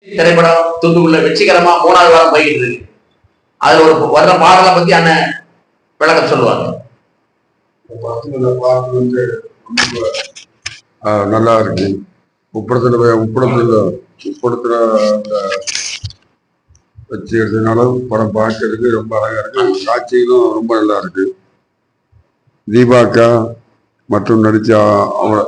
திரைப்படம் தூத்துக்குள்ள வெற்றிகரமா 3வது வாரம் போய்கிட்டு இருக்கு. அதுல ஒரு வர்ற பாடலை பத்தி அண்ணன் விளக்கம் சொல்லுவாங்க. பாட்டு வந்து நல்லா இருக்கு. உப்படத்துல வச்சு எடுத்ததுனால படம் பார்க்கறதுக்கு ரொம்ப அழகா இருக்கு. காட்சிகளும் ரொம்ப நல்லா இருக்கு. தீபாக்கா மற்றும் நடிச்ச அவங்கள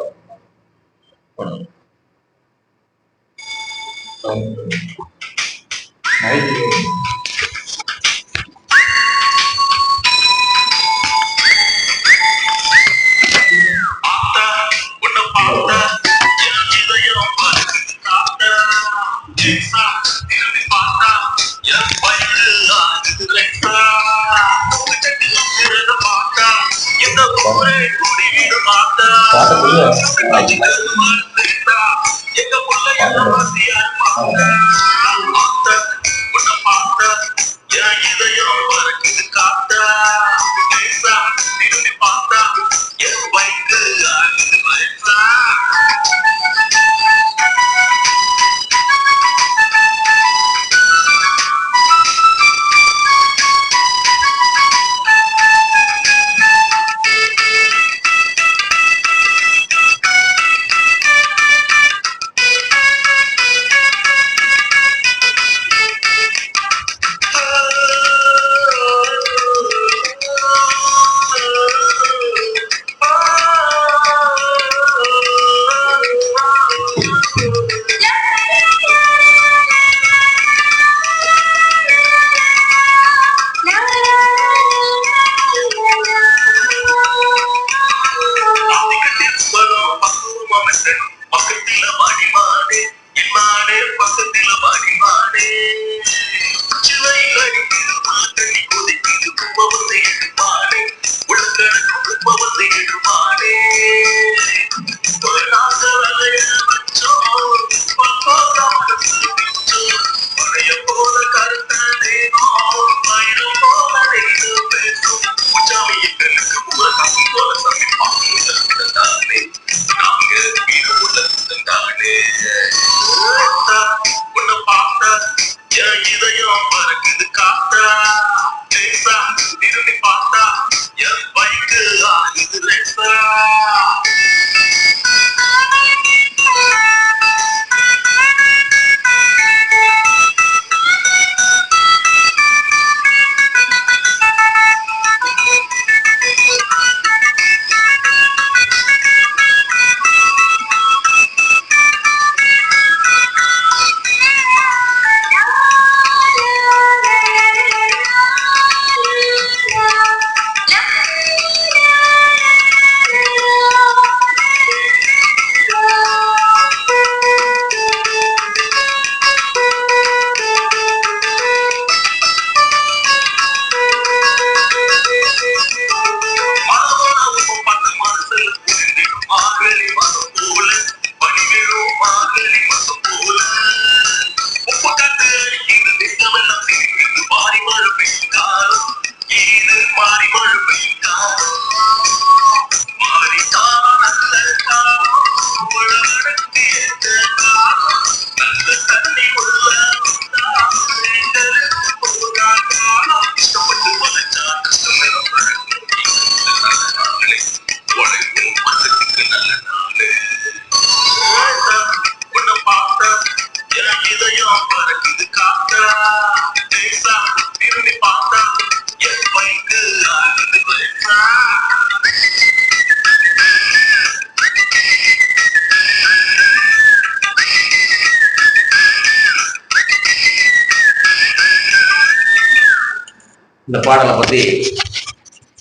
இந்த பாடலை பத்தி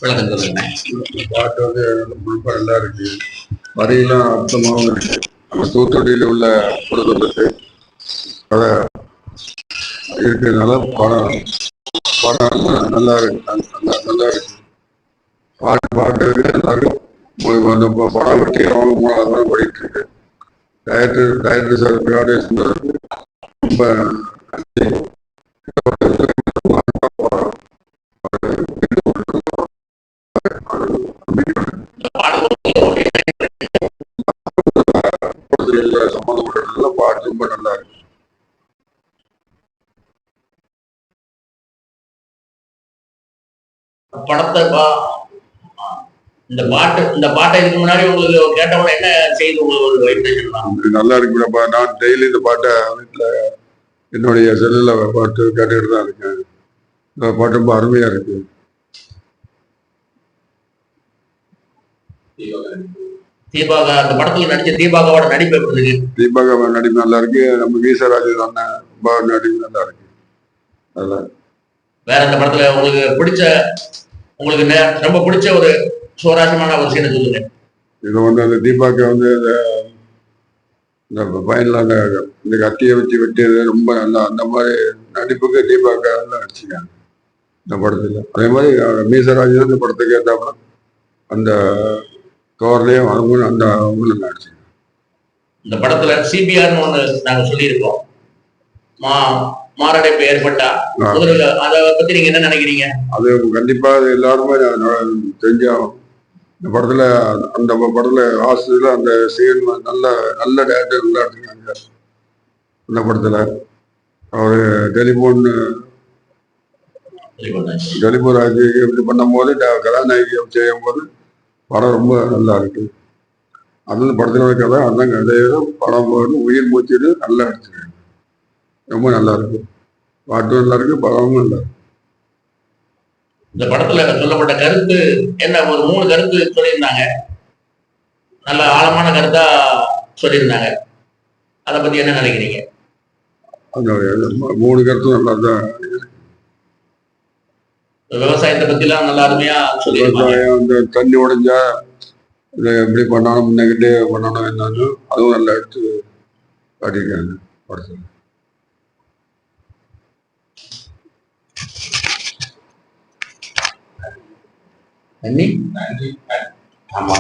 விளக்கம் சொல்லுங்க. பாட்டு வந்து ரொம்ப நல்லா இருக்கு. வரியெல்லாம் அர்த்தமாகவும் இருக்கு. நம்ம தூத்துக்குடியில் உள்ள பொழுதுக்கு அதை இருக்கிறதுனால படம் நல்லா இருக்கு. நல்லா இருக்கு. பாட்டு எல்லாரும் அந்த படம் வெட்டி அவங்க 3வது வாரம் போயிட்டு இருக்கு. டைரக்டர் சார் ரொம்ப சம்மந்தப்பட்ட பாட்டு ரொம்ப நல்லா இருக்கு. படத்தை இந்த பாட்டை இதுக்கு முன்னாடி உங்களுக்கு கேட்டவங்க என்ன செய்து உங்களுக்கு ஒரு வைப்ரேஷன் தான்? இது நல்லா இருக்குப்பா. நான் டெய்லி இந்த பாட்டை வீட்டில் என்னுடைய செல்லுல பாட்டு கேட்டுக்கிட்டு தான் இருக்கேன். இந்த பாட்டு ரொம்ப அருமையா இருக்கு. தீபாக அந்த படத்துல நடிச்ச தீபாகவோட நடிப்பு எப்படி இருக்கு? தீபாக நடிப்பு நல்லா இருக்கு. நம்ம வீசராஜ் அண்ணன் ரொம்ப நடிப்பு நல்லா இருக்கு. அதெல்லாம் வேற இந்த படத்துல உங்களுக்கு பிடிச்ச ரொம்ப பிடிச்ச ஒரு சுவாரஸ்யமான ஒரு சீனை சொல்லுங்க. இது வந்து அந்த தீபாக்க வந்து இந்த பையன்ல இந்த கத்தியை வச்சு வெட்டியது ரொம்ப நல்லா. அந்த மாதிரி நடிப்புக்கு தீபாக்க நல்லா நடிச்சுக்காங்க இந்த படத்துல. அதே மாதிரி மீசராஜ் தான் இந்த படத்துக்கு ஏற்றாப்புல அந்த கவர்லயும் அவங்களும் அந்த அவங்களும் நடிச்சுக்காங்க. இந்த படத்துல சிபிஆர்னு ஒண்ணு நாங்க சொல்லியிருக்கோம். மாரடைப்பு ஏற்பட்டா அதை பத்தி நீங்க என்ன நினைக்கிறீங்க? அது கண்டிப்பா எல்லாருமே தெரிஞ்சாகும். இந்த படத்துல அந்த படத்துல ஹாஸ்டல்ல அந்த சீன் நல்ல நல்ல டேரக்டர் நல்லா எடுத்துருக்காங்க. அந்த படத்துல அவரு டெலிபோன் ராஜு இப்படி பண்ணும்போது கதாநாயகி செய்யும் போது படம் ரொம்ப நல்லா இருக்கு. அந்த படத்துல கதை அந்த கதையும் படம் போது உயிர் மூச்சுன்னு நல்லா எடுத்துருக்காங்க. ரொம்ப நல்லா இருக்கு. பாட்டும் நல்லா இருக்கு, படமும் நல்லா இருக்கு. இந்த படத்துல சொல்லப்பட்ட கருத்து என்ன? ஒரு 3 கருத்து சொல்லியிருந்தாங்க. நல்ல ஆழமான கருத்தா சொல்லியிருந்தாங்க. அதை பத்தி என்ன நினைக்கிறீங்க? அந்த 3 கருத்தும் நல்லா தான். விவசாயத்தை பத்தி எல்லாம் நல்லா அருமையா சொல்லியிருக்காங்க. இந்த தண்ணி உடைஞ்சா இதை எப்படி பண்ணணும், முன்னகிட்டே பண்ணணும் என்னன்னு அதுவும் நல்லா எடுத்து காட்டியிருக்காங்க படத்துல. நன்றி. ஆமா.